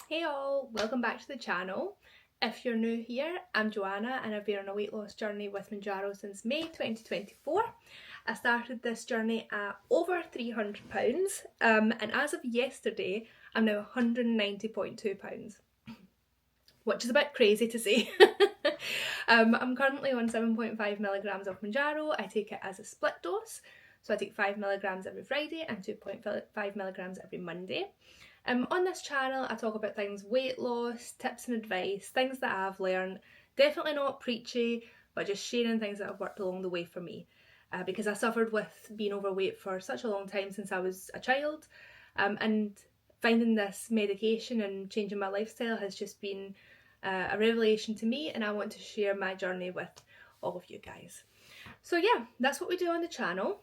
Hey all, welcome back to the channel. If you're new here, I'm Joanna and I've been on a weight loss journey with Mounjaro since May 2024. I started this journey at over £300 and as of yesterday I'm now 190.2 pounds, which is a bit crazy to say. I'm currently on 7.5 milligrams of Mounjaro. I take it as a split dose, so I take 5 milligrams every Friday and 2.5 milligrams every Monday. On this channel I talk about things weight loss, tips and advice, things that I've learned, definitely not preachy, but just sharing things that have worked along the way for me. Because I suffered with being overweight for such a long time since I was a child, and finding this medication and changing my lifestyle has just been a revelation to me, and I want to share my journey with all of you guys. So yeah, that's what we do on the channel.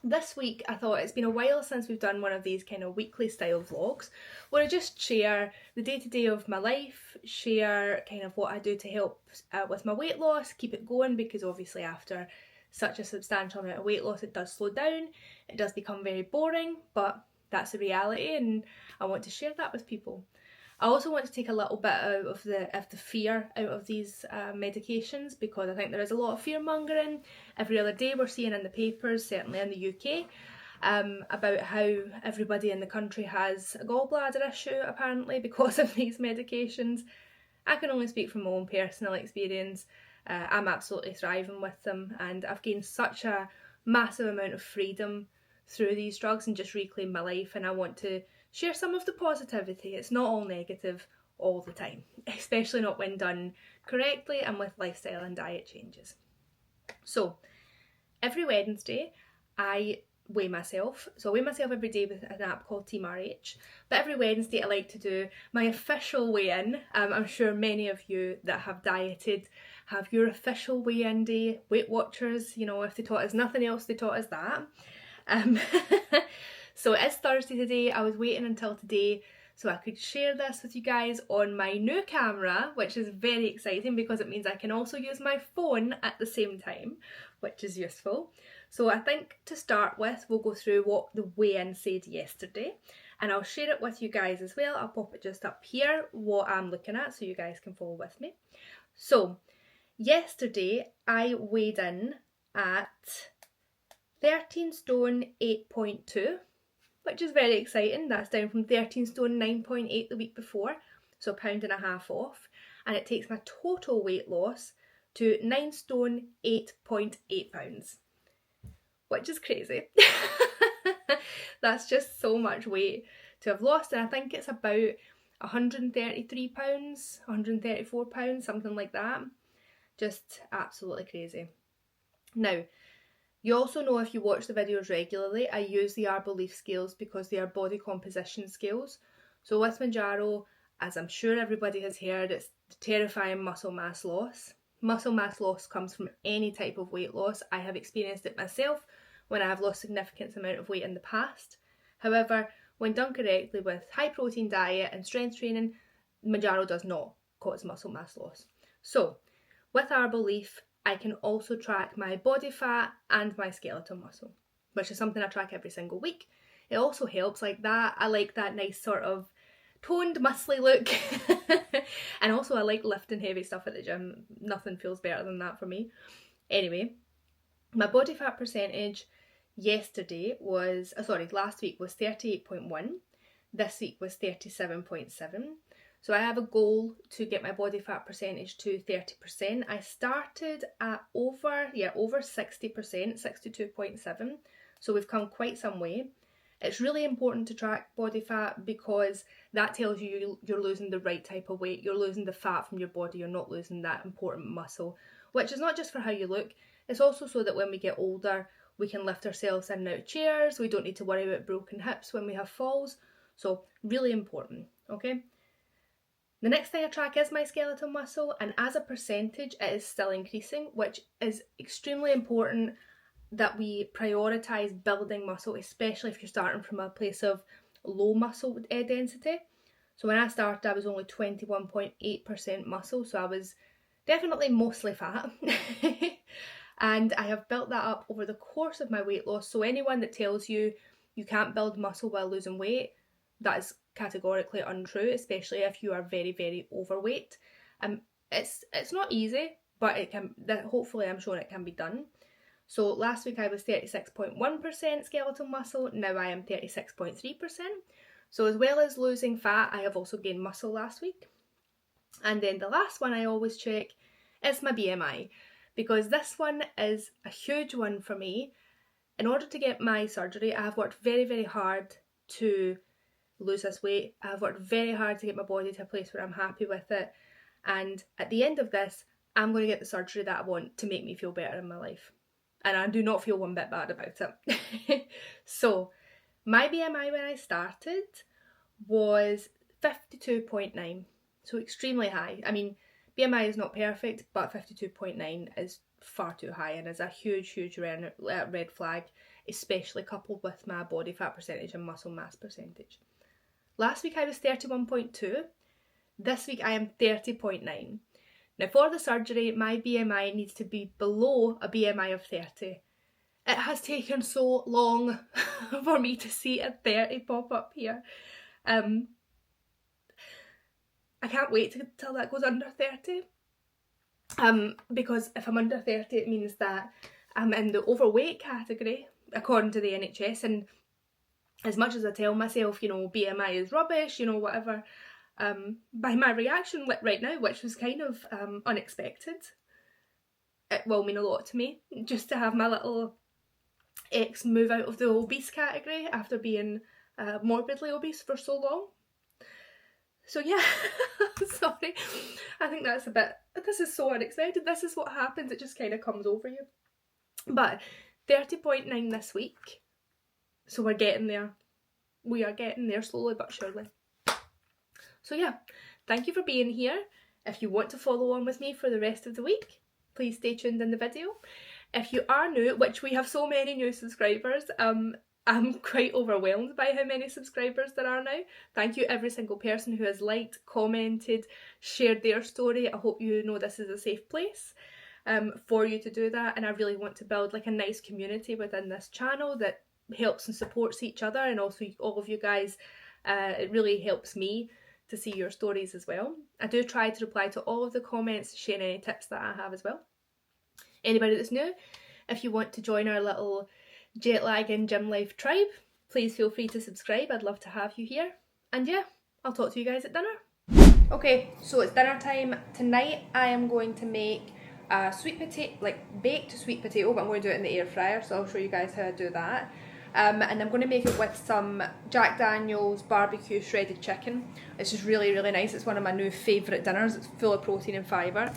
This week I thought it's been a while since we've done one of these kind of weekly style vlogs where I just share the day-to-day of my life, share kind of what I do to help with my weight loss, keep it going, because obviously after such a substantial amount of weight loss it does slow down, it does become very boring, but that's the reality and I want to share that with people. I also want to take a little bit out of the fear out of these medications, because I think there is a lot of fear mongering. Every other day we're seeing in the papers, certainly in the UK, about how everybody in the country has a gallbladder issue apparently because of these medications. I can only speak from my own personal experience. I'm absolutely thriving with them and I've gained such a massive amount of freedom through these drugs and just reclaim my life, and I want to share some of the positivity. It's not all negative all the time, especially not when done correctly and with lifestyle and diet changes. So every Wednesday I weigh myself. So I weigh myself every day with an app called Team RH, but every Wednesday I like to do my official weigh-in. I'm sure many of you that have dieted have your official weigh-in day. Weight Watchers, you know, if they taught us nothing else, they taught us that. So it's Thursday today. I was waiting until today so I could share this with you guys on my new camera, which is very exciting because it means I can also use my phone at the same time, which is useful. So I think to start with, we'll go through what the weigh-in said yesterday, and I'll share it with you guys as well. I'll pop it just up here, what I'm looking at, so you guys can follow with me. So yesterday I weighed in at 13 stone 8.2, which is very exciting. That's down from 13 stone 9.8 the week before, so £1.50 off, and it takes my total weight loss to 9 stone 8.8 pounds, which is crazy. That's just so much weight to have lost, and I think it's about £133, £134, something like that. Just absolutely crazy. Now, you also know, if you watch the videos regularly, I use the Arbolief scales because they are body composition scales. So with Mounjaro, as I'm sure everybody has heard, it's terrifying muscle mass loss. Muscle mass loss comes from any type of weight loss. I have experienced it myself when I have lost significant amount of weight in the past. However, when done correctly with high protein diet and strength training, Mounjaro does not cause muscle mass loss. So with Arbolief, I can also track my body fat and my skeletal muscle, which is something I track every single week. It also helps like that. I like that nice sort of toned, muscly look. And also I like lifting heavy stuff at the gym. Nothing feels better than that for me. Anyway, my body fat percentage last week was 38.1. This week was 37.7. So I have a goal to get my body fat percentage to 30%. I started at over 60%, 62.7. So we've come quite some way. It's really important to track body fat because that tells you you're losing the right type of weight. You're losing the fat from your body. You're not losing that important muscle, which is not just for how you look. It's also so that when we get older, we can lift ourselves in and out of chairs. We don't need to worry about broken hips when we have falls. So really important, okay? The next thing I track is my skeletal muscle, and as a percentage it is still increasing, which is extremely important that we prioritise building muscle, especially if you're starting from a place of low muscle density. So when I started I was only 21.8% muscle, so I was definitely mostly fat. And I have built that up over the course of my weight loss. So anyone that tells you you can't build muscle while losing weight, that is categorically untrue, especially if you are very, very overweight. It's not easy, but hopefully I'm sure it can be done. So last week I was 36.1% skeletal muscle, now I am 36.3%. So as well as losing fat, I have also gained muscle last week. And then the last one I always check is my BMI, because this one is a huge one for me. In order to get my surgery, I have worked very, very hard to lose this weight. I have worked very hard to get my body to a place where I'm happy with it. And at the end of this, I'm going to get the surgery that I want to make me feel better in my life. And I do not feel one bit bad about it. So my BMI when I started was 52.9. So extremely high. I mean, BMI is not perfect, but 52.9 is far too high and is a huge, huge red flag, especially coupled with my body fat percentage and muscle mass percentage. Last week I was 31.2. This week I am 30.9. Now for the surgery, my BMI needs to be below a BMI of 30. It has taken so long for me to see a 30 pop up here. I can't wait till that goes under 30. Because if I'm under 30, it means that I'm in the overweight category, according to the NHS. And as much as I tell myself, you know, BMI is rubbish, you know, whatever, by my reaction right now, which was kind of unexpected, it will mean a lot to me, just to have my little ex move out of the obese category after being morbidly obese for so long. So yeah, sorry, I think that's this is so unexpected. This is what happens, it just kind of comes over you. But 30.9 this week, so we're getting there. We are getting there slowly but surely. So yeah, thank you for being here. If you want to follow on with me for the rest of the week, please stay tuned in the video. If you are new, which we have so many new subscribers, I'm quite overwhelmed by how many subscribers there are now. Thank you every single person who has liked, commented, shared their story. I hope you know this is a safe place for you to do that, and I really want to build like a nice community within this channel that helps and supports each other, and also all of you guys. It really helps me to see your stories as well. I do try to reply to all of the comments, share any tips that I have as well. Anybody that's new, if you want to join our little jet lag and gym life tribe, please feel free to subscribe. I'd love to have you here. And yeah, I'll talk to you guys at dinner. Okay, so it's dinner time. Tonight I am going to make a sweet potato, like baked sweet potato, but I'm going to do it in the air fryer, so I'll show you guys how I do that. And I'm going to make it with some Jack Daniel's barbecue shredded chicken. It's just really, really nice. It's one of my new favourite dinners. It's full of protein and fibre.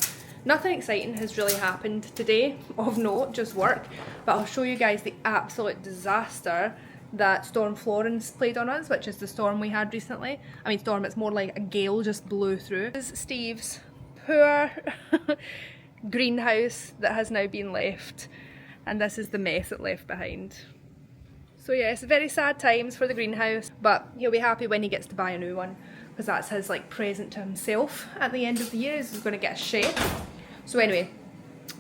Nothing exciting has really happened today, of note, just work. But I'll show you guys the absolute disaster that Storm Florence played on us, which is the storm we had recently. I mean storm, it's more like a gale just blew through. This is Steve's poor greenhouse that has now been left. And this is the mess it left behind. So yeah, it's very sad times for the greenhouse, but he'll be happy when he gets to buy a new one, because that's his like present to himself at the end of the year, is he's going to get a shed. So anyway,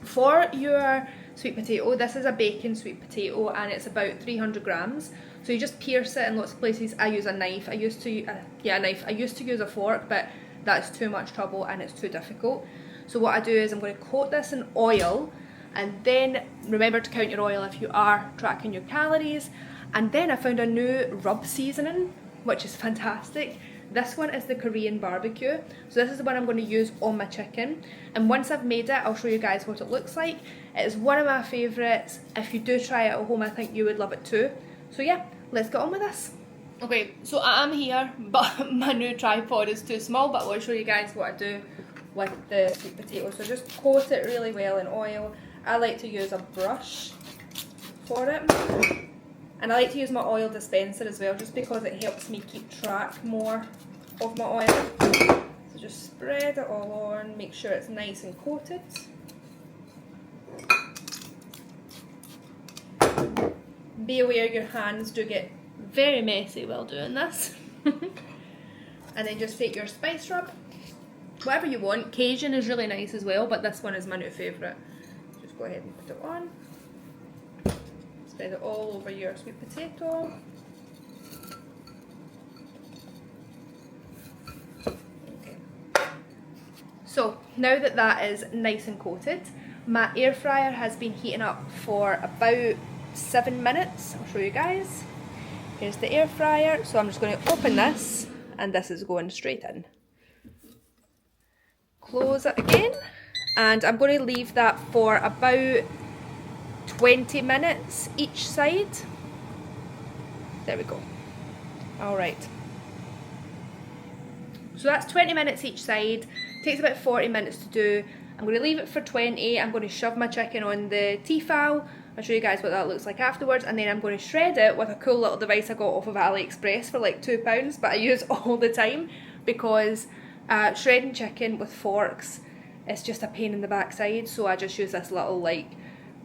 for your sweet potato, this is a bacon sweet potato and it's about 300 grams. So you just pierce it in lots of places. I use a knife. I used to use a fork, but that's too much trouble and it's too difficult. So what I do is I'm going to coat this in oil, and then remember to count your oil if you are tracking your calories. And then I found a new rub seasoning, which is fantastic. This one is the Korean barbecue. So this is the one I'm going to use on my chicken. And once I've made it, I'll show you guys what it looks like. It is one of my favourites. If you do try it at home, I think you would love it too. So yeah, let's get on with this. Okay, so I am here, but my new tripod is too small, but I'll show you guys what I do with the sweet potato. So just coat it really well in oil. I like to use a brush for it. And I like to use my oil dispenser as well, just because it helps me keep track more of my oil. So just spread it all on, make sure it's nice and coated. Be aware your hands do get very messy while doing this. And then just take your spice rub, whatever you want. Cajun is really nice as well, but this one is my new favourite. Just go ahead and put it on. Spread it all over your sweet potato. So now that that is nice and coated, my air fryer has been heating up for about 7 minutes. I'll show you guys. Here's the air fryer. So I'm just going to open this, and this is going straight in. Close it again, and I'm going to leave that for about 20 minutes each side. There we go. Alright. So that's 20 minutes each side. Takes about 40 minutes to do. I'm going to leave it for 20. I'm going to shove my chicken on the Tefal. I'll show you guys what that looks like afterwards, and then I'm going to shred it with a cool little device I got off of AliExpress for like £2, but I use all the time because shredding chicken with forks is just a pain in the backside, so I just use this little like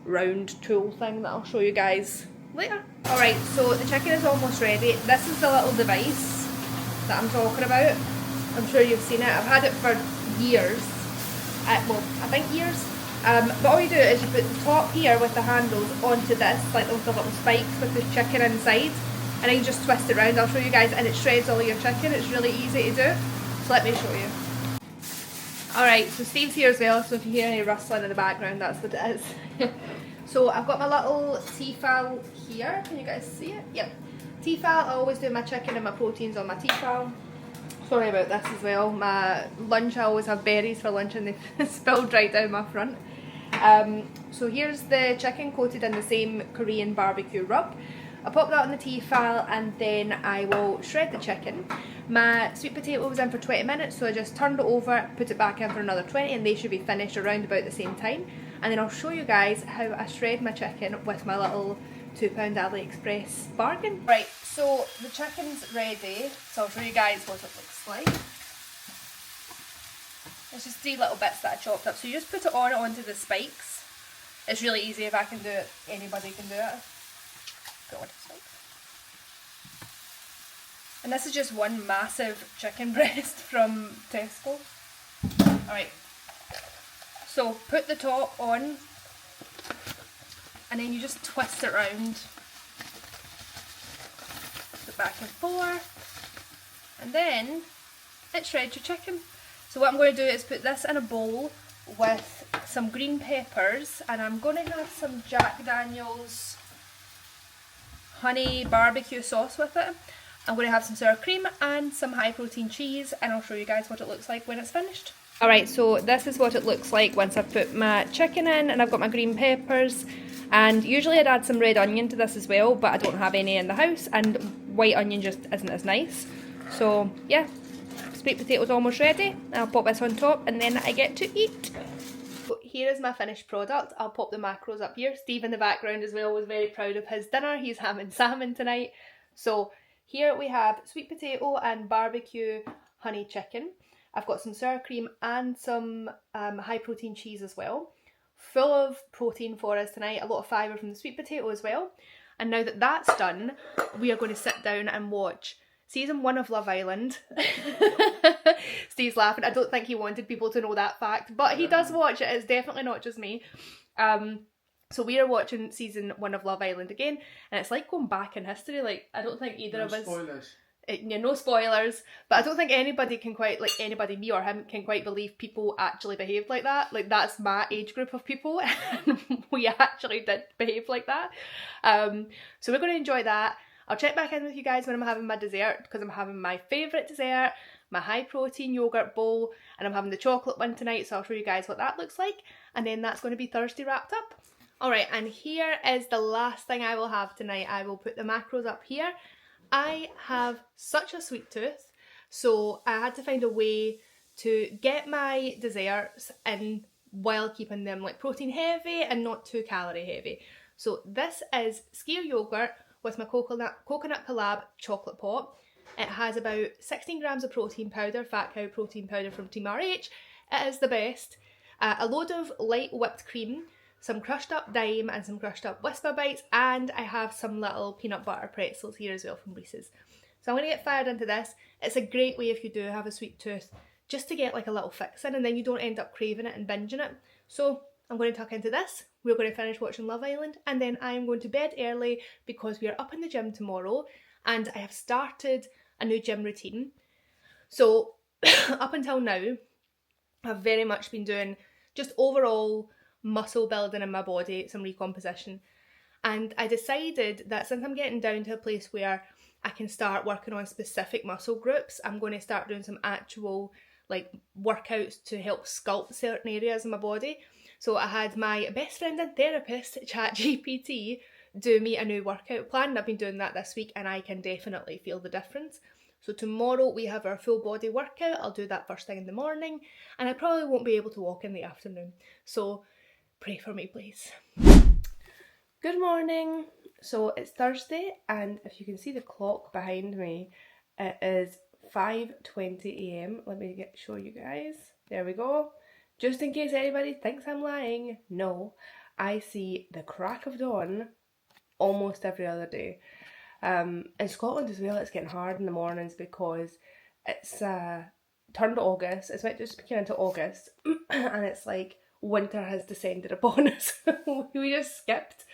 round tool thing that I'll show you guys later. Alright, so the chicken is almost ready. This is the little device that I'm talking about. I'm sure you've seen it. I've had it for years. Well, I think years. But all you do is you put the top here with the handles onto this, like with the little spikes with the chicken inside, and then you just twist it around. I'll show you guys, and it shreds all your chicken. It's really easy to do. So let me show you. Alright, so Steve's here as well, so if you hear any rustling in the background, that's what it is. So I've got my little Tefal here. Can you guys see it? Yep. Tefal, I always do my chicken and my proteins on my Tefal. Sorry about this as well. My lunch, I always have berries for lunch and they've spilled right down my front. So here's the chicken coated in the same Korean barbecue rub. I pop that on the Tefal and then I will shred the chicken. My sweet potato was in for 20 minutes, so I just turned it over, put it back in for another 20, and they should be finished around about the same time. And then I'll show you guys how I shred my chicken with my little £2 AliExpress bargain. Right, so the chicken's ready, so I'll show you guys what it looks like. It's just 3 little bits that I chopped up, so you just put it onto the spikes. It's really easy. If I can do it, anybody can do it. Put it onto the spikes. And this is just one massive chicken breast from Tesco. Alright, so put the top on, and then you just twist it round, put it back and forth, and then it shreds your chicken. So what I'm going to do is put this in a bowl with some green peppers, and I'm going to have some Jack Daniel's honey barbecue sauce with it. I'm going to have some sour cream and some high protein cheese, and I'll show you guys what it looks like when it's finished. Alright, so this is what it looks like once I've put my chicken in and I've got my green peppers, and usually I'd add some red onion to this as well, but I don't have any in the house, and white onion just isn't as nice. So yeah, sweet potatoes almost ready. I'll pop this on top and then I get to eat. So here is my finished product. I'll pop the macros up here. Steve in the background as well was very proud of his dinner. He's having salmon tonight. So here we have sweet potato and barbecue honey chicken. I've got some sour cream and some high protein cheese as well. Full of protein for us tonight, a lot of fibre from the sweet potato as well. And now that that's done, we are going to sit down and watch season 1 of Love Island. Steve's laughing. I don't think he wanted people to know that fact, but he does watch it. It's definitely not just me. So we are watching season 1 of Love Island again, and it's like going back in history. Like, I don't think either of us... Spoilers. Yeah, no spoilers, but I don't think anybody can quite, like anybody, me or him, can quite believe people actually behaved like that. Like, that's my age group of people, and we actually did behave like that. So we're going to enjoy that. I'll check back in with you guys when I'm having my dessert, because I'm having my favourite dessert, my high protein yogurt bowl, and I'm having the chocolate one tonight, so I'll show you guys what that looks like, and then that's going to be Thursday wrapped up. Alright, and here is the last thing I will have tonight. I will put the macros up here. I have such a sweet tooth, so I had to find a way to get my desserts in while keeping them like protein heavy and not too calorie heavy. So this is skyr yogurt with my coconut collab chocolate pot. It has about 16 grams of protein powder, fat cow protein powder from Team RH. It is the best. A load of light whipped cream, some crushed up Dime and some crushed up Whisper Bites, and I have some little peanut butter pretzels here as well from Reese's. So I'm going to get fired into this. It's a great way if you do have a sweet tooth, just to get like a little fix in, and then you don't end up craving it and binging it. So I'm going to tuck into this. We're going to finish watching Love Island, and then I am going to bed early because we are up in the gym tomorrow, and I have started a new gym routine. So up until now, I've very much been doing just overall muscle building in my body, some recomposition. And I decided that since I'm getting down to a place where I can start working on specific muscle groups, I'm going to start doing some actual like workouts to help sculpt certain areas of my body. So I had my best friend and therapist, ChatGPT, do me a new workout plan, and I've been doing that this week and I can definitely feel the difference. So tomorrow we have our full body workout. I'll do that first thing in the morning, and I probably won't be able to walk in the afternoon. So pray for me, please. Good morning. So it's Thursday, and if you can see the clock behind me, it is 5:20 a.m. Let me show you guys. There we go. Just in case anybody thinks I'm lying, no, I see the crack of dawn almost every other day. In Scotland as well, it's getting hard in the mornings because it's turned August. It's meant to just begin into August, and it's like winter has descended upon us. We just skipped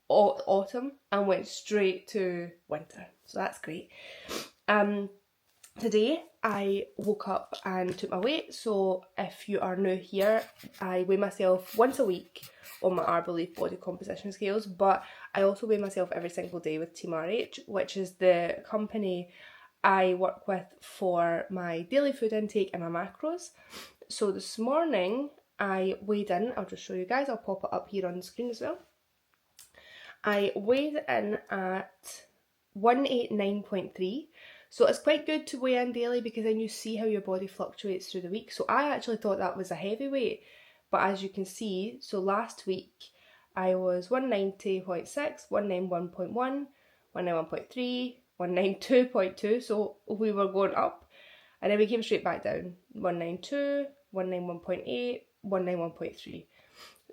autumn and went straight to winter, so that's great. Today I woke up and took my weight. So if you are new here, I weigh myself once a week on my Arbelief body composition scales, but I also weigh myself every single day with Team RH, which is the company I work with for my daily food intake and my macros. So this morning I weighed in, I'll just show you guys, I'll pop it up here on the screen as well. I weighed in at 189.3. So it's quite good to weigh in daily because then you see how your body fluctuates through the week. So I actually thought that was a heavy weight, but as you can see, so last week I was 190.6, 191.1, 191.3, 192.2, so we were going up, and then we came straight back down, 192, 191.8, 191.3.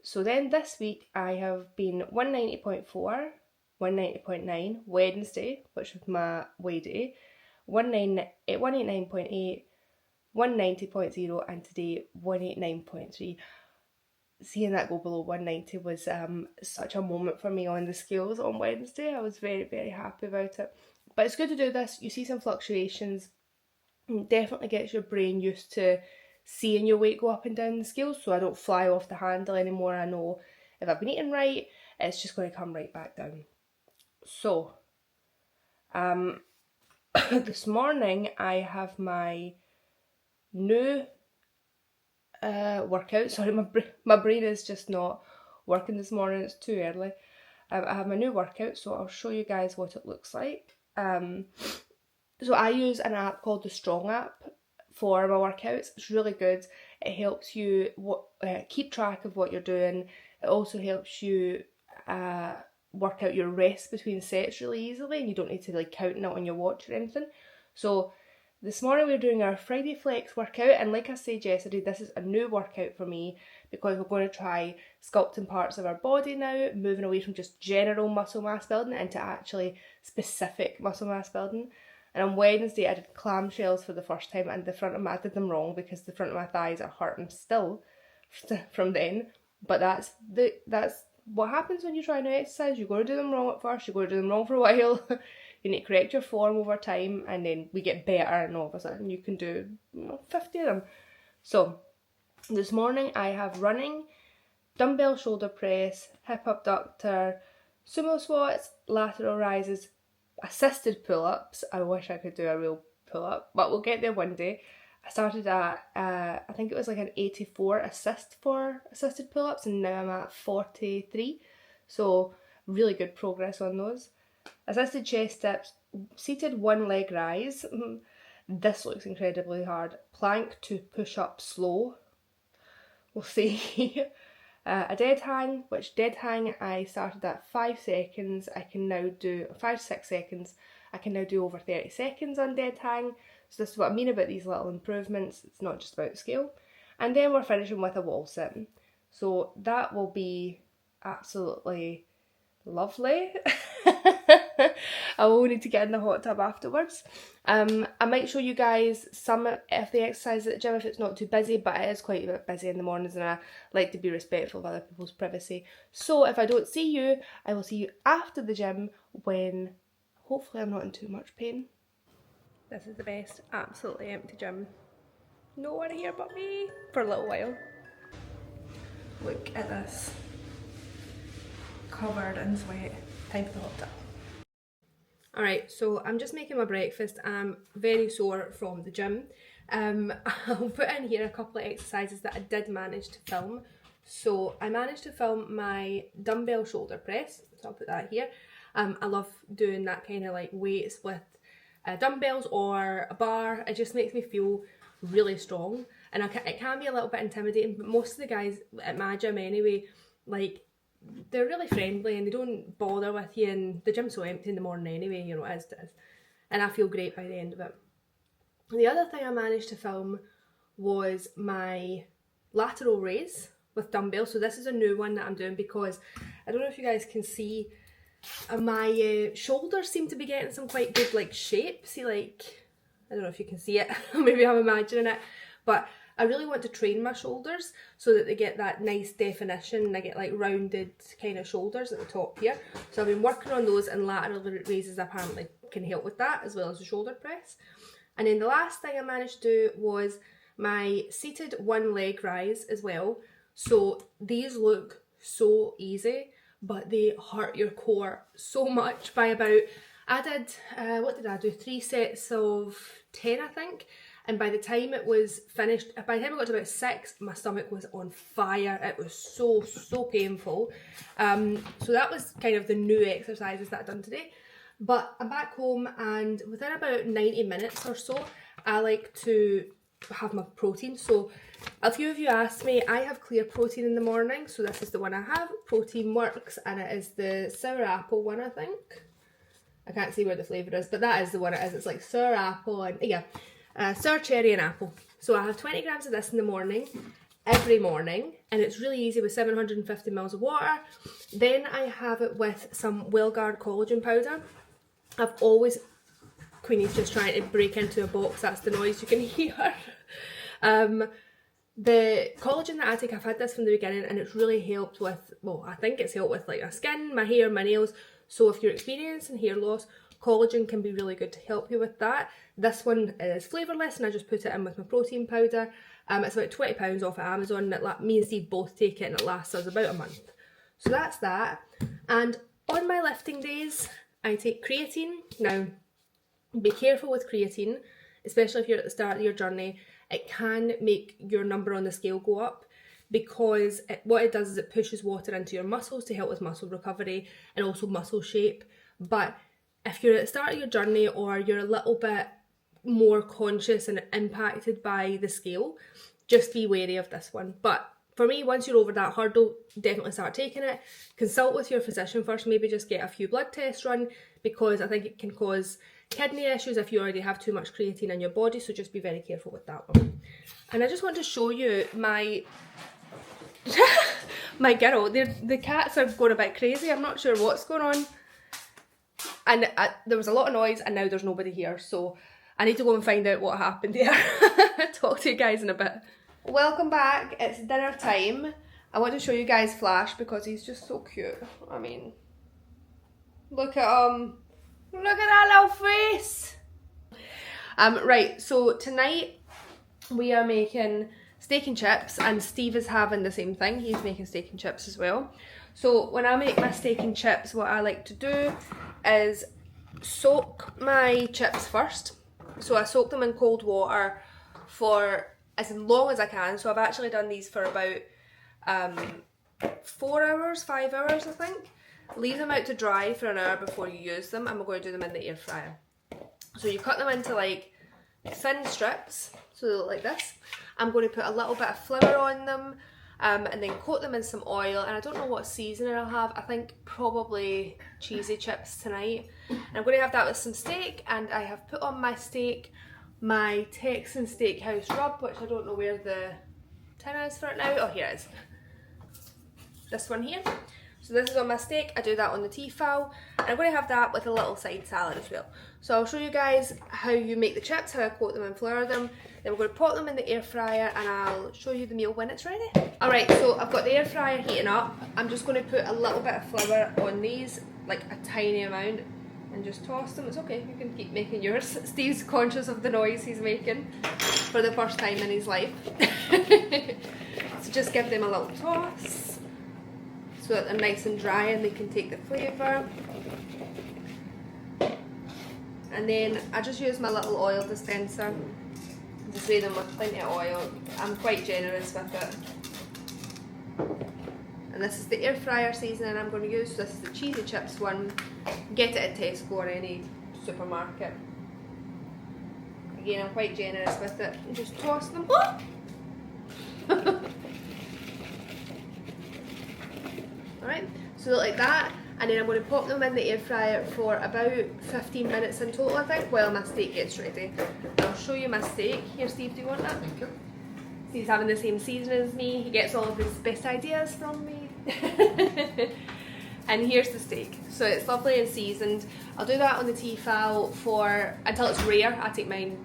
So then this week I have been 190.4, 190.9, Wednesday, which was my weigh day, 189.8, 190.0, and today 189.3. Seeing that go below 190 was such a moment for me on the scales on Wednesday. I was very, very happy about it. But it's good to do this. You see some fluctuations. It definitely gets your brain used to seeing your weight go up and down the scales, so I don't fly off the handle anymore. I know if I've been eating right, it's just going to come right back down. So, this morning I have my new workout. Sorry, my brain is just not working this morning, it's too early. I have my new workout, so I'll show you guys what it looks like. So I use an app called the Strong app for my workouts. It's really good. It helps you keep track of what you're doing. It also helps you work out your rest between sets really easily, and you don't need to like counting it on your watch or anything. So this morning we're doing our Friday Flex workout, and like I said yesterday, this is a new workout for me because we're going to try sculpting parts of our body now, moving away from just general muscle mass building into actually specific muscle mass building. And on Wednesday I did clamshells for the first time, and I did them wrong because the front of my thighs are hurting still from then. But that's what happens when you try new exercise. You're going to do them wrong at first, you're going to do them wrong for a while. You need to correct your form over time, and then we get better, and all of a sudden you can do 50 of them. So this morning I have running, dumbbell shoulder press, hip abductor, sumo squats, lateral rises, assisted pull-ups. I wish I could do a real pull-up, but we'll get there one day. I started at, I think it was like an 84 assist for assisted pull-ups, and now I'm at 43. So really good progress on those. Assisted chest dips, seated one leg rise. This looks incredibly hard. Plank to push up slow. We'll see. A dead hang, which dead hang I started at 5 seconds. I can now do 5 to 6 seconds. I can now do over 30 seconds on dead hang. So this is what I mean about these little improvements. It's not just about scale. And then we're finishing with a wall sit. So that will be absolutely lovely. I will need to get in the hot tub afterwards. I might show you guys some of the exercise at the gym if it's not too busy, but it is quite a bit busy in the mornings, and I like to be respectful of other people's privacy. So if I don't see you, I will see you after the gym when hopefully I'm not in too much pain. This is the best, absolutely empty gym. No one here but me for a little while. Look at this. Covered in sweat. Time for the hot tub. Alright, so I'm just making my breakfast. I'm very sore from the gym. I'll put in here a couple of exercises that I did manage to film. So I managed to film my dumbbell shoulder press, so I'll put that here. I love doing that kind of like weights with dumbbells or a bar. It just makes me feel really strong, and it can be a little bit intimidating, but most of the guys at my gym anyway, like, they're really friendly and they don't bother with you, and the gym's so empty in the morning anyway, you know, as it is. And I feel great by the end of it. The other thing I managed to film was my lateral raise with dumbbells. So this is a new one that I'm doing because I don't know if you guys can see, my shoulders seem to be getting some quite good like shape. See, like, I don't know if you can see it, maybe I'm imagining it, but I really want to train my shoulders so that they get that nice definition and I get like rounded kind of shoulders at the top here. So I've been working on those, and lateral raises apparently can help with that as well as the shoulder press. And then the last thing I managed to do was my seated one leg rise as well. So these look so easy, but they hurt your core so much by about, I did, what did I do? 3 sets of 10, I think. And by the time it was finished, by the time I got to about 6, my stomach was on fire. It was so painful. So that was kind of the new exercises that I've done today. But I'm back home, and within about 90 minutes or so, I like to have my protein. So a few of you asked me, I have clear protein in the morning. So this is the one I have. Protein Works, and it is the sour apple one, I think. I can't see where the flavour is, but that is the one it is. It's like sour apple and, yeah. Sour cherry and apple. So I have 20 grams of this in the morning, every morning, and it's really easy with 750 ml of water. Then I have it with some Well-Guard collagen powder. I've always, Queenie's just trying to break into a box, that's the noise you can hear. The collagen that I take, I've had this from the beginning, and it's really helped with, well, I think it's helped with like my skin, my hair, my nails. So if you're experiencing hair loss, collagen can be really good to help you with that. This one is flavourless, and I just put it in with my protein powder. It's about £20 off at Amazon. Me and Steve both take it, and it lasts us about a month. So that's that. And on my lifting days, I take creatine. Now, be careful with creatine, especially if you're at the start of your journey. It can make your number on the scale go up, because what it does is it pushes water into your muscles to help with muscle recovery and also muscle shape. But if you're at the start of your journey, or you're a little bit more conscious and impacted by the scale, just be wary of this one. But for me, once you're over that hurdle, definitely start taking it. Consult with your physician first, maybe just get a few blood tests run, because I think it can cause kidney issues if you already have too much creatine in your body, so just be very careful with that one. And I just want to show you my my girl. The cats are going a bit crazy. I'm not sure what's going on. And there was a lot of noise, and now there's nobody here, so I need to go and find out what happened there. Talk to you guys in a bit. Welcome back. It's dinner time. I want to show you guys Flash because he's just so cute. I mean, look at him. Look at that little face. Right, so tonight we are making steak and chips, and Steve is having the same thing. He's making steak and chips as well. So when I make my steak and chips, what I like to do is soak my chips first. So I soak them in cold water for as long as I can. So I've actually done these for about 4 hours, 5 hours, I think. Leave them out to dry for an hour before you use them, and we're going to do them in the air fryer. So you cut them into like thin strips, so they look like this. I'm going to put a little bit of flour on them, and then coat them in some oil, and I don't know what seasoning I'll have. I think probably cheesy chips tonight. And I'm going to have that with some steak, and I have put on my steak my Texan Steakhouse rub, which I don't know where the tin is for it now. Oh, here it is. This one here. So this is on my steak. I do that on the Tefal, and I'm going to have that with a little side salad as well. So I'll show you guys how you make the chips, how I coat them and flour them. Then we're going to pop them in the air fryer, and I'll show you the meal when it's ready. Alright, so I've got the air fryer heating up. I'm just going to put a little bit of flour on these, like a tiny amount. and just toss them. It's okay, you can keep making yours. Steve's conscious of the noise he's making for the first time in his life. So just give them a little toss so that they're nice and dry and they can take the flavour. And then I just use my little oil dispenser to spray them with plenty of oil. I'm quite generous with it. And this is the air fryer seasoning I'm going to use. This is the cheesy chips one. Get it at Tesco or any supermarket. Again, I'm quite generous with it. And just toss them. Alright, so like that. And then I'm going to pop them in the air fryer for about 15 minutes in total, I think, while my steak gets ready. I'll show you my steak. Here, Steve, do you want that? Thank you. He's having the same seasoning as me. He gets all of his best ideas from me. And here's the steak. So it's lovely and seasoned. I'll do that on the Tefal for until it's rare. I take mine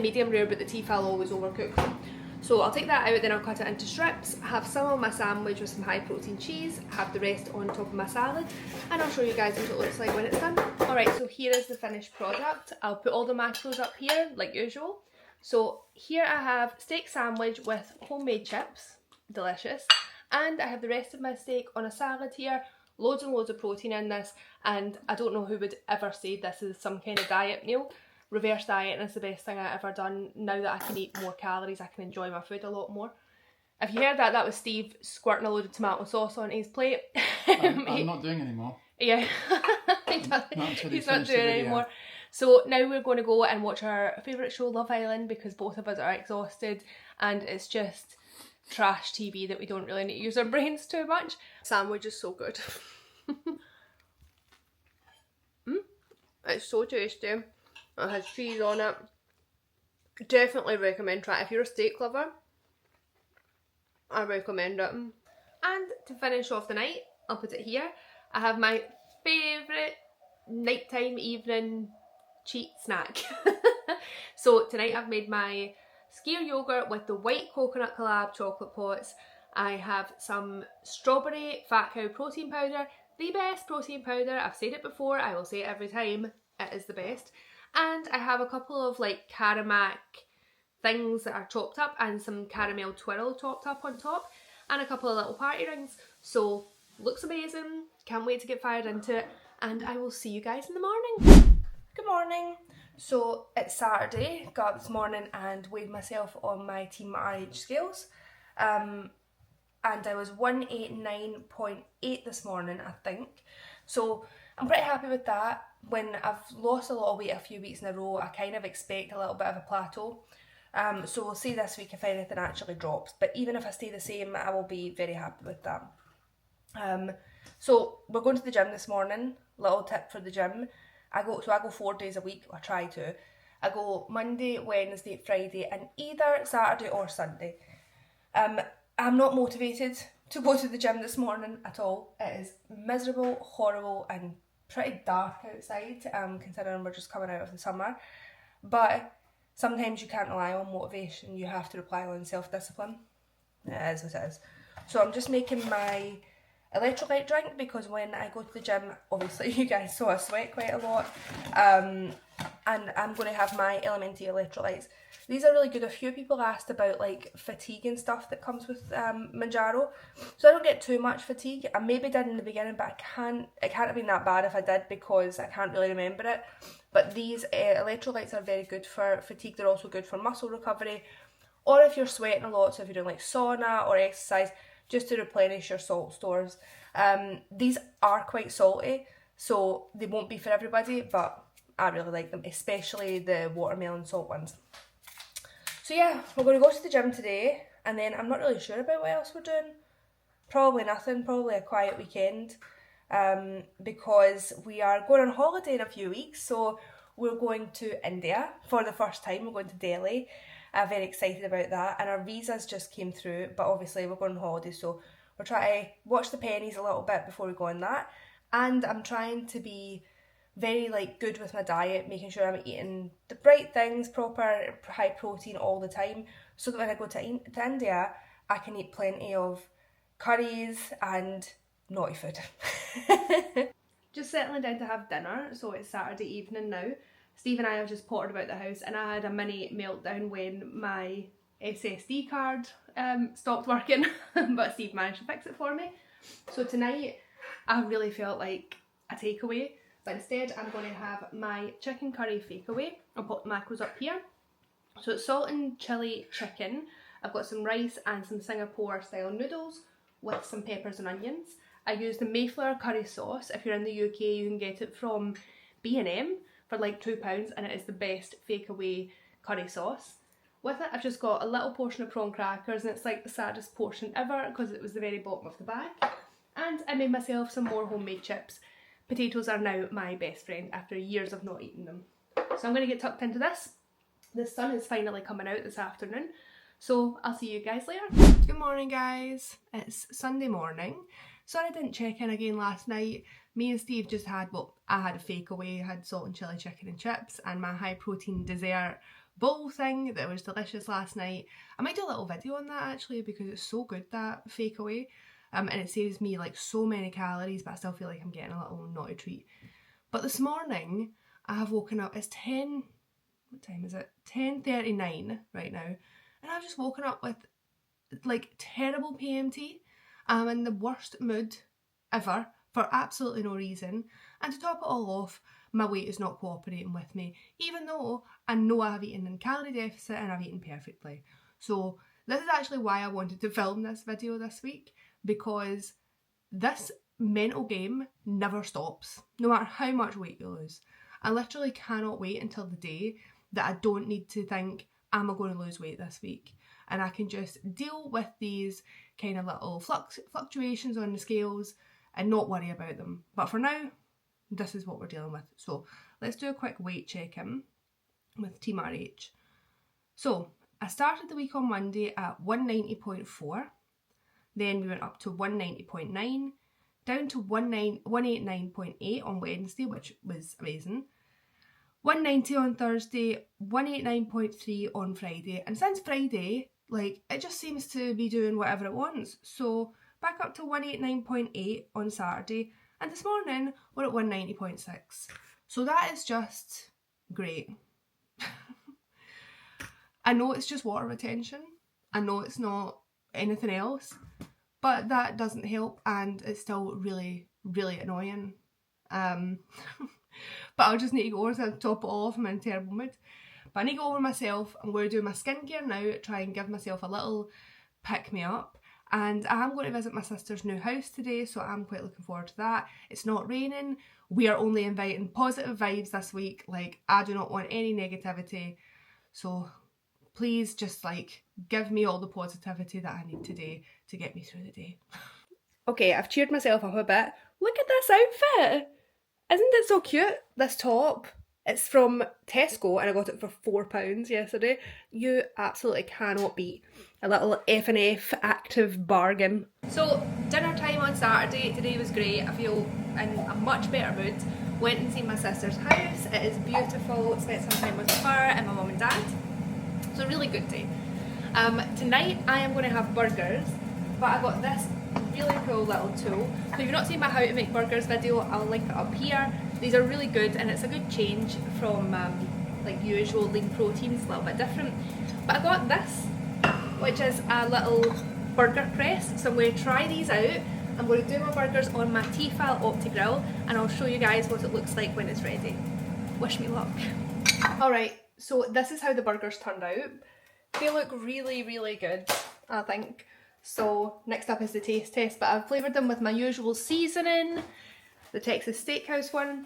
medium rare, but the Tefal always overcooks. So I'll take that out, then I'll cut it into strips, have some on my sandwich with some high protein cheese, have the rest on top of my salad, and I'll show you guys what it looks like when it's done. Alright, so here is the finished product. I'll put all the macros up here, like usual. So here I have steak sandwich with homemade chips, delicious, and I have the rest of my steak on a salad here, loads and loads of protein in this, and I don't know who would ever say this is some kind of diet meal. Reverse diet, and it's the best thing I've ever done. Now that I can eat more calories, I can enjoy my food a lot more. If you heard that, that was Steve squirting a load of tomato sauce on his plate. I'm not doing anymore. Yeah, he's not doing it anymore. So now we're going to go and watch our favourite show, Love Island, because both of us are exhausted and it's just trash TV that we don't really need to use our brains too much. Sandwich is so good. It's so tasty. It has cheese on it. Definitely recommend try it. If you're a steak lover, I recommend it. And to finish off the night, I'll put it here. I have my favourite nighttime evening cheat snack. So tonight I've made my skyr yogurt with the white coconut collab chocolate pots. I have some strawberry fat cow protein powder, the best protein powder. I've said it before, I will say it every time, it is the best. And I have a couple of like Caramac things that are chopped up and some caramel twirl chopped up on top and a couple of little party rings. So looks amazing, can't wait to get fired into it, and I will see you guys in the morning. Good morning. So it's Saturday, got up this morning and weighed myself on my Team RH scales. And I was 189.8 this morning, I think. So I'm pretty happy with that. When I've lost a lot of weight a few weeks in a row, I kind of expect a little bit of a plateau. So we'll see this week if anything actually drops. But even if I stay the same, I will be very happy with that. So we're going to the gym this morning. Little tip for the gym. I go 4 days a week, or try to. I go Monday, Wednesday, Friday, and either Saturday or Sunday. I'm not motivated to go to the gym this morning at all. It is miserable, horrible, and pretty dark outside, considering we're just coming out of the summer. But sometimes you can't rely on motivation, you have to rely on self-discipline. It is what it is. So I'm just making my electrolyte drink because when I go to the gym, obviously you guys saw I sweat quite a lot, and I'm going to have my elementary electrolytes. These are really good. A few people asked about like fatigue and stuff that comes with Mounjaro. So I don't get too much fatigue. I maybe did in the beginning, but it can't have been that bad if I did because I can't really remember it. But these electrolytes are very good for fatigue. They're also good for muscle recovery. Or if you're sweating a lot, so if you're doing like sauna or exercise, just to replenish your salt stores. These are quite salty, so they won't be for everybody, but I really like them, especially the watermelon salt ones. So yeah, we're going to go to the gym today, and then I'm not really sure about what else we're doing. Probably nothing, probably a quiet weekend, because we are going on holiday in a few weeks. So we're going to India for the first time. We're going to Delhi. I'm very excited about that, and our visas just came through, but obviously we're going on holiday, so we're trying to watch the pennies a little bit before we go on that. And I'm trying to be very good with my diet, making sure I'm eating the right things, proper high protein all the time, so that when I go to India, I can eat plenty of curries and naughty food. just settling down to have dinner, so it's Saturday evening now. Steve and I have just pottered about the house, and I had a mini meltdown when my SSD card stopped working, but Steve managed to fix it for me. So tonight I really felt like a takeaway, but instead I'm going to have my chicken curry fakeaway. I'll put the macros up here. So it's salt and chilli chicken. I've got some rice and some Singapore style noodles with some peppers and onions. I used the Mayflower curry sauce. If you're in the UK, you can get it from B&M for like £2, and it is the best fakeaway curry sauce. With it, I've just got a little portion of prawn crackers, and it's like the saddest portion ever because it was the very bottom of the bag. And I made myself some more homemade chips. Potatoes are now my best friend after years of not eating them. So I'm going to get tucked into this. The sun is finally coming out this afternoon, so I'll see you guys later. Good morning, guys. It's Sunday morning. Sorry I didn't check in again last night. Me and Steve just had, well, I had a fakeaway. I had salt and chilli chicken and chips and my high protein dessert bowl thing that was delicious last night. I might do a little video on that actually because it's so good, that fakeaway. And it saves me like so many calories, but I still feel like I'm getting a little naughty treat. But this morning I have woken up, it's 10, what time is it? 10:39 right now. And I've just woken up with like terrible PMT. I'm in the worst mood ever for absolutely no reason. And to top it all off, my weight is not cooperating with me, even though I know I have eaten in calorie deficit and I've eaten perfectly. So this is actually why I wanted to film this video this week, because this mental game never stops, no matter how much weight you lose. I literally cannot wait until the day that I don't need to think, am I going to lose weight this week? And I can just deal with these kind of little fluctuations on the scales and not worry about them. But for now, this is what we're dealing with. So let's do a quick weight check-in with Team RH. So I started the week on Monday at 190.4. Then we went up to 190.9, down to 189.8 on Wednesday, which was amazing. 190 on Thursday, 189.3 on Friday. And since Friday, like, it just seems to be doing whatever it wants. So back up to 189.8 on Saturday. And this morning, we're at 190.6. So that is just great. I know it's just water retention. I know it's not anything else. But that doesn't help, and it's still really, really annoying. But I'll just need to go over to top it all off. I'm in a terrible mood. But I need to go over myself. I'm going to do my skincare now, try and give myself a little pick-me-up. And I am going to visit my sister's new house today, so I'm quite looking forward to that. It's not raining. We are only inviting positive vibes this week. Like, I do not want any negativity. So please just, like, give me all the positivity that I need today to get me through the day. Okay, I've cheered myself up a bit. Look at this outfit! Isn't it so cute? This top, it's from Tesco and I got it for £4 yesterday. You absolutely cannot beat a little F&F active bargain. So dinner time on Saturday, today was great. I feel in a much better mood. Went and seen my sister's house. It is beautiful. Spent some time with her and my mum and dad. It's a really good day. Tonight I am going to have burgers, but I got this really cool little tool. So if you've not seen my how to make burgers video, I'll link it up here. These are really good and it's a good change from like usual lean proteins, a little bit different. But I got this, which is a little burger press. So I'm going to try these out. I'm going to do my burgers on my Tefal OptiGrill and I'll show you guys what it looks like when it's ready. Wish me luck. Alright, so this is how the burgers turned out. They look really, really good, I think. So next up is the taste test, but I've flavoured them with my usual seasoning, the Texas Steakhouse one,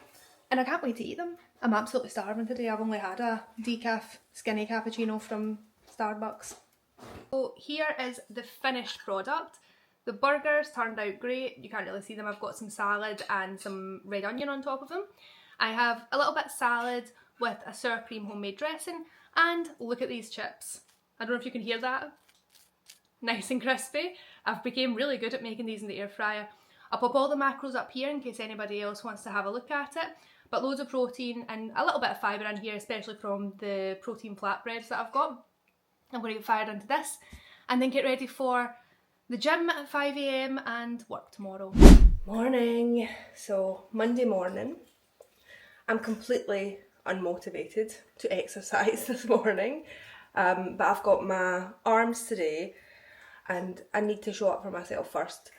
and I can't wait to eat them. I'm absolutely starving today. I've only had a decaf skinny cappuccino from Starbucks. So here is the finished product. The burgers turned out great. You can't really see them. I've got some salad and some red onion on top of them. I have a little bit of salad with a sour cream homemade dressing, and look at these chips. I don't know if you can hear that. Nice and crispy. I've become really good at making these in the air fryer. I'll pop all the macros up here in case anybody else wants to have a look at it. But loads of protein and a little bit of fibre in here, especially from the protein flatbreads that I've got. I'm going to get fired into this and then get ready for the gym at 5 AM and work tomorrow. Morning. So, Monday morning. I'm completely unmotivated to exercise this morning, but I've got my arms today and I need to show up for myself first.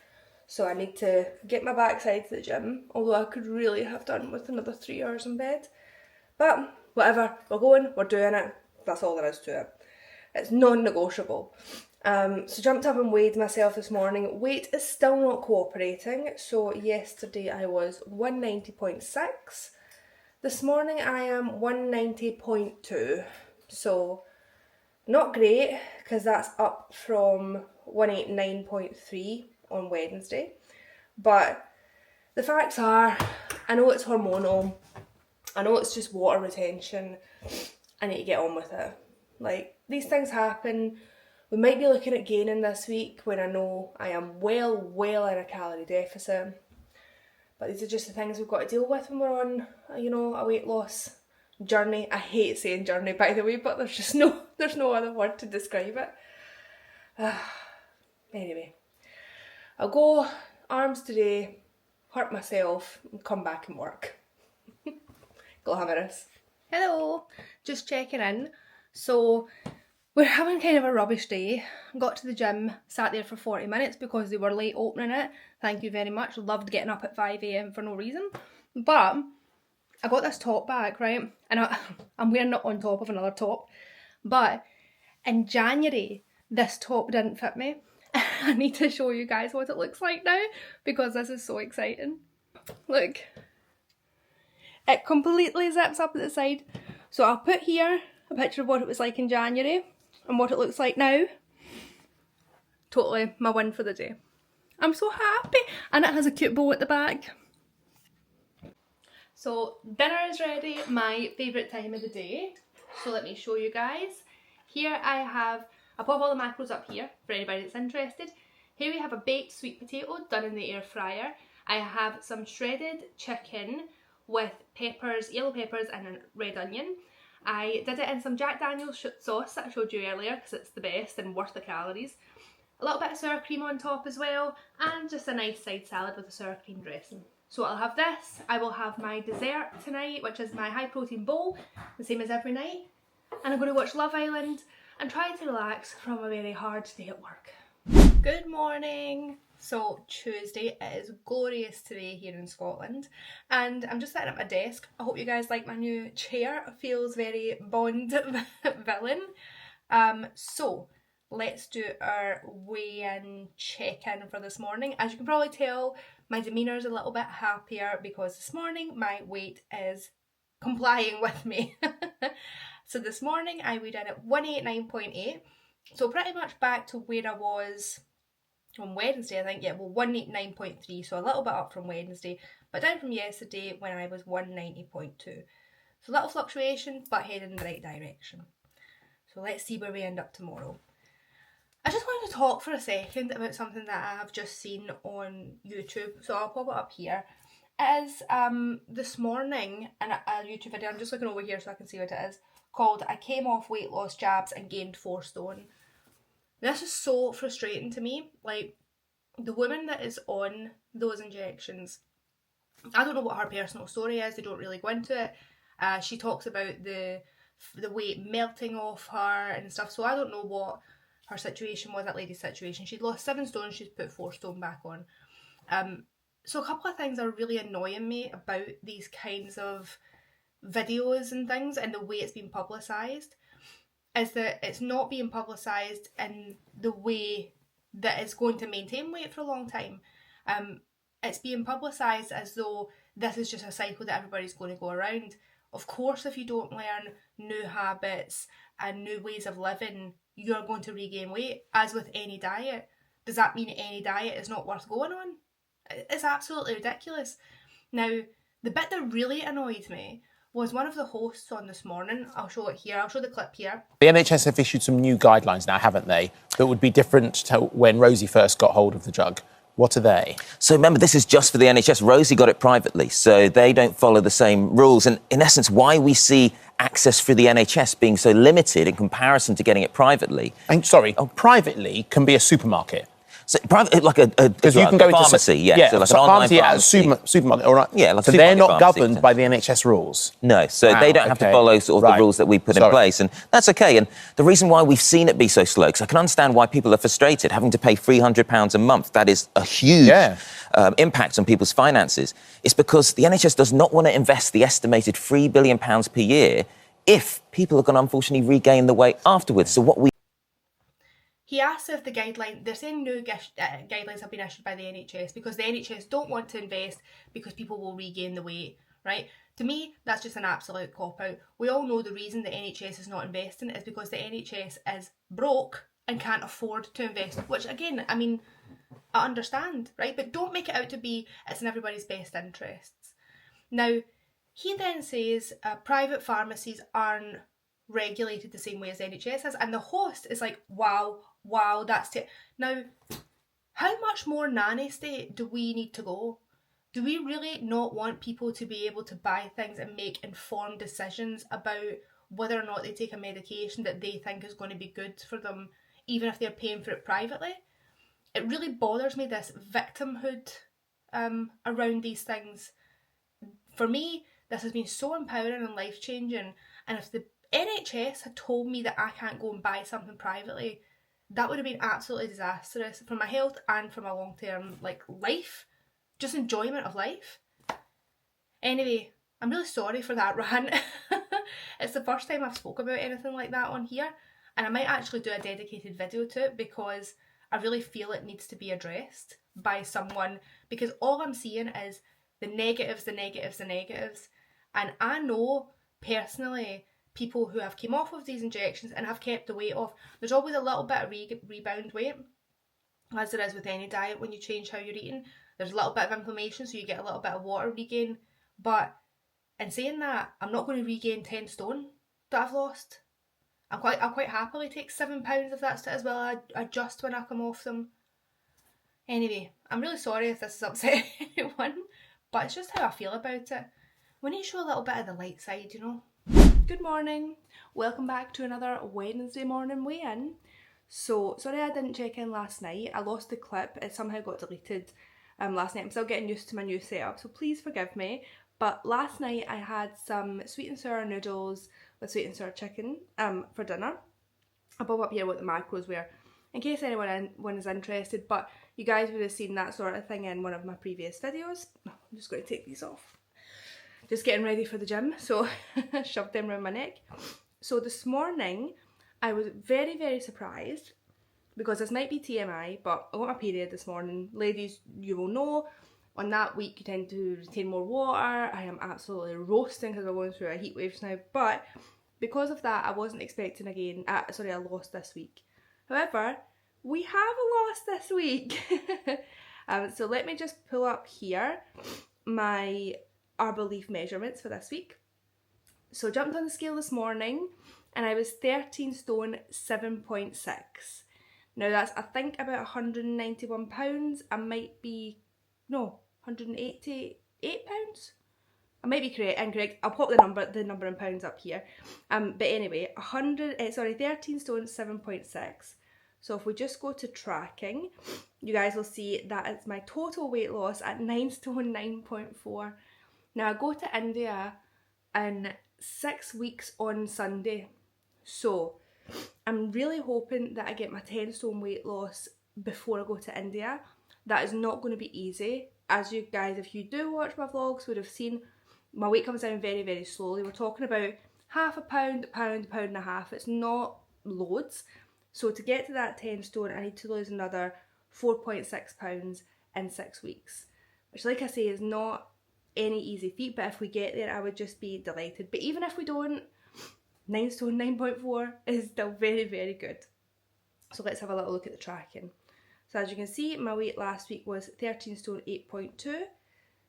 So I need to get my backside to the gym, although I could really have done with another 3 hours in bed. But whatever, we're going, we're doing it. That's all there is to it. It's non-negotiable. So jumped up and weighed myself this morning. Weight is still not cooperating. So yesterday I was 190.6. This morning I am 190.2. So not great, because that's up from 189.3 on Wednesday. But the facts are, I know it's hormonal. I know it's just water retention. I need to get on with it. Like, these things happen. We might be looking at gaining this week when I know I am well in a calorie deficit. But these are just the things we've got to deal with when we're on, a weight loss journey. I hate saying journey, by the way, but there's no other word to describe it. Anyway, I'll go arms today, hurt myself, and come back and work. Glamorous. Hello, just checking in. So we're having kind of a rubbish day. Got to the gym, sat there for 40 minutes because they were late opening it. Thank you very much. Loved getting up at 5 a.m. for no reason. But I got this top back, right? And I'm wearing it on top of another top. But in January, this top didn't fit me. I need to show you guys what it looks like now because this is so exciting. Look. It completely zips up at the side. So I'll put here a picture of what it was like in January and what it looks like now. Totally my win for the day. I'm so happy. And it has a cute bow at the back. So dinner is ready, my favourite time of the day. So let me show you guys. Here I pop all the macros up here for anybody that's interested. Here we have a baked sweet potato done in the air fryer. I have some shredded chicken with peppers, yellow peppers and a red onion. I did it in some Jack Daniel's sauce that I showed you earlier because it's the best and worth the calories. A little bit of sour cream on top as well, and just a nice side salad with a sour cream dressing. So I'll have this. I will have my dessert tonight, which is my high protein bowl, the same as every night. And I'm going to watch Love Island and try to relax from a very hard day at work. Good morning. So Tuesday, it is glorious today here in Scotland and I'm just sitting at my desk. I hope you guys like my new chair. It feels very Bond villain. So let's do our weigh-in check-in for this morning. As you can probably tell, my demeanour is a little bit happier because this morning my weight is complying with me. So this morning I weighed in at 189.8, so pretty much back to where I was on Wednesday, I think. Yeah, well, 189.3, so a little bit up from Wednesday, but down from yesterday when I was 190.2. So a little fluctuation, but heading in the right direction. So let's see where we end up tomorrow. I just wanted to talk for a second about something that I have just seen on YouTube, so I'll pop it up here. It is this morning in a YouTube video, I'm just looking over here so I can see what it is, called I Came Off Weight Loss Jabs and Gained 4 Stone. This is so frustrating to me. Like, the woman that is on those injections, I don't know what her personal story is, they don't really go into it. She talks about the weight melting off her and stuff, so I don't know what her situation was, that lady's situation. She'd lost 7 stone, she's put 4 stone back on. So a couple of things are really annoying me about these kinds of videos and things and the way it's been publicised, is that it's not being publicised in the way that is going to maintain weight for a long time. It's being publicised as though this is just a cycle that everybody's going to go around. Of course, if you don't learn new habits and new ways of living, you're going to regain weight, as with any diet. Does that mean any diet is not worth going on? It's absolutely ridiculous. Now, the bit that really annoyed me was one of the hosts on this morning. I'll show it here. I'll show the clip here. The NHS have issued some new guidelines now, haven't they, that would be different to when Rosie first got hold of the drug. What are they? So remember, this is just for the NHS. Rosie got it privately, so they don't follow the same rules. And in essence, why we see access through the NHS being so limited in comparison to getting it privately. Privately can be a supermarket. So private, like a Because you can go pharmacy, into so like so an online pharmacy at a pharmacy. supermarket, all right. Yeah, like a so they're supermarket not pharmacy, governed by the NHS rules. No, so they don't have to follow sort of the rules that we put in place, and that's okay. And the reason why we've seen it be so slow, because I can understand why people are frustrated, having to pay £300 a month. That is a huge impact on people's finances. It's because the NHS does not want to invest the estimated £3 billion per year if people are going to unfortunately regain the weight afterwards. So what we He asks if the they're saying new guidelines have been issued by the NHS because the NHS don't want to invest because people will regain the weight, right? To me, that's just an absolute cop-out. We all know the reason the NHS is not investing is because the NHS is broke and can't afford to invest, which again, I mean, I understand, right? But don't make it out to be it's in everybody's best interests. Now, he then says private pharmacies aren't regulated the same way as the NHS is, and the host is like, wow, that's it. Now, how much more nanny state do we need to go? Do we really not want people to be able to buy things and make informed decisions about whether or not they take a medication that they think is going to be good for them, even if they're paying for it privately? It really bothers me, this victimhood around these things. For me, this has been so empowering and life-changing, and if the NHS had told me that I can't go and buy something privately, that would have been absolutely disastrous for my health and for my long-term life, just enjoyment of life. Anyway, I'm really sorry for that rant. It's the first time I've spoke about anything like that on here, and I might actually do a dedicated video to it because I really feel it needs to be addressed by someone, because all I'm seeing is the negatives, and I know personally people who have came off of these injections and have kept the weight off. There's always a little bit of rebound weight, as there is with any diet when you change how you're eating. There's a little bit of inflammation, so you get a little bit of water regain. But in saying that, I'm not going to regain 10 stone that I've lost. I'll quite happily take £7 if that's it as well. I adjust when I come off them. Anyway, I'm really sorry if this is upsetting anyone, but it's just how I feel about it. We need to show a little bit of the light side, you know. Good morning. Welcome back to another Wednesday morning weigh-in. So, sorry I didn't check in last night. I lost the clip. It somehow got deleted last night. I'm still getting used to my new setup, so please forgive me. But last night I had some sweet and sour noodles with sweet and sour chicken for dinner. I'll pop up here what the macros were in case anyone is interested, but you guys would have seen that sort of thing in one of my previous videos. I'm just going to take these off. Just getting ready for the gym, so shoved them around my neck. So this morning I was very, very surprised because this might be TMI, but I got my period this morning. Ladies, you will know, on that week you tend to retain more water. I am absolutely roasting because we're going through a heat waves now, but because of that I wasn't expecting again, I lost this week. However, we have a loss this week. So let me just pull up here my Arbor Leaf measurements for this week. So I jumped on the scale this morning and I was 13 stone 7.6. Now that's I think about £191. I might be, no, £188. I might be incorrect. I'll pop the number in pounds up here. But anyway, 13 stone 7.6. So if we just go to tracking, you guys will see that it's my total weight loss at 9 stone 9.4. Now I go to India in 6 weeks on Sunday. So I'm really hoping that I get my 10 stone weight loss before I go to India. That is not going to be easy. As you guys, if you do watch my vlogs, would have seen, my weight comes down very, very slowly. We're talking about half a pound, pound and a half. It's not loads. So to get to that 10 stone, I need to lose another 4.6 pounds in 6 weeks. Which, like I say, is not any easy feat, but if we get there, I would just be delighted. But even if we don't, 9 stone 9.4 is still very, very good. So let's have a little look at the tracking. So as you can see, my weight last week was 13 stone 8.2.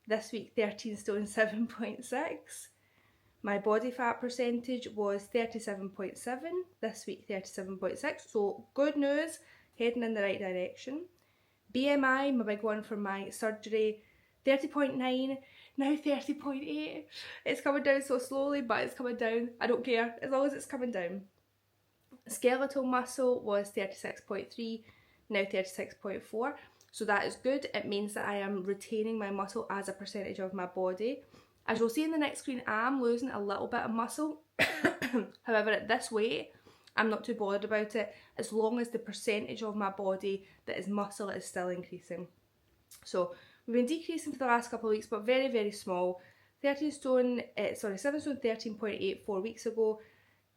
This week, 13 stone 7.6. My body fat percentage was 37.7. This week, 37.6. So good news, heading in the right direction. BMI, my big one from my surgery, 30.9, now 30.8. It's coming down so slowly, but it's coming down. I don't care, as long as it's coming down. Skeletal muscle was 36.3. now 36.4. So that is good. It means that I am retaining my muscle as a percentage of my body. As you'll see in the next screen, I am losing a little bit of muscle. However, at this weight, I'm not too bothered about it, as long as the percentage of my body that is muscle is still increasing. So we've been decreasing for the last couple of weeks, but very, very small. 7 stone 13.8 4 weeks ago,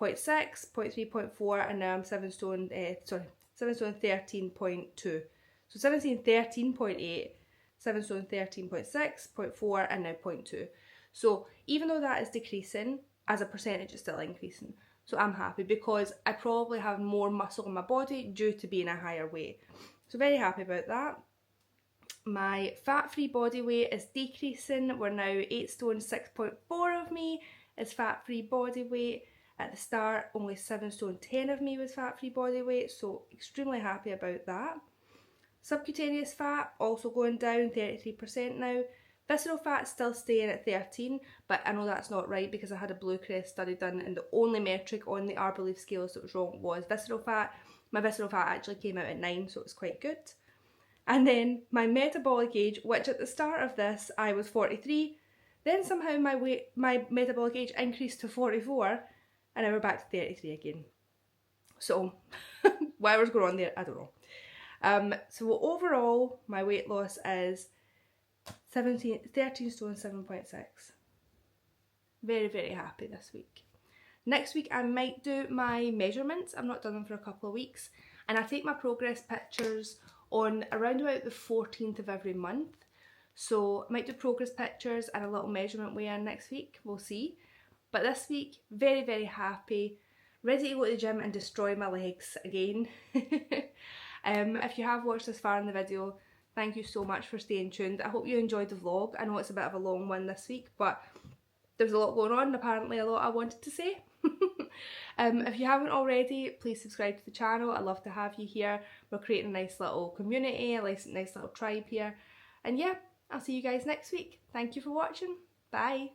0.6, 0.3, 0.4, and now I'm 7 stone 13.2. So 17, 13.8, 7 stone 13.6, 0.4, and now 0.2. So even though that is decreasing, as a percentage it's still increasing. So I'm happy because I probably have more muscle in my body due to being a higher weight. So very happy about that. My fat-free body weight is decreasing. We're now 8 stone 6.4 of me is fat-free body weight. At the start, only 7 stone 10 of me was fat-free body weight, so extremely happy about that. Subcutaneous fat also going down, 33% now. Visceral fat still staying at 13, but I know that's not right because I had a Blue Crest study done and the only metric on the Arbelief scales that was wrong was visceral fat. My visceral fat actually came out at 9, so it was quite good. And then my metabolic age, which at the start of this I was 43, then somehow my metabolic age increased to 44, and now we're back to 33 again. So whatever's going on there, I don't know. So overall, my weight loss is 13 stone 7.6. Very, very happy this week. Next week I might do my measurements. I've not done them for a couple of weeks, and I take my progress pictures on around about the 14th of every month. So I might do progress pictures and a little measurement weigh-in next week, we'll see. But this week, very, very happy, ready to go to the gym and destroy my legs again. If you have watched this far in the video, thank you so much for staying tuned. I hope you enjoyed the vlog. I know it's a bit of a long one this week, but there's a lot going on, apparently a lot I wanted to say. If you haven't already, please subscribe to the channel. I'd love to have you here. We're creating a nice little community, a nice little tribe here. And yeah, I'll see you guys next week. Thank you for watching. Bye.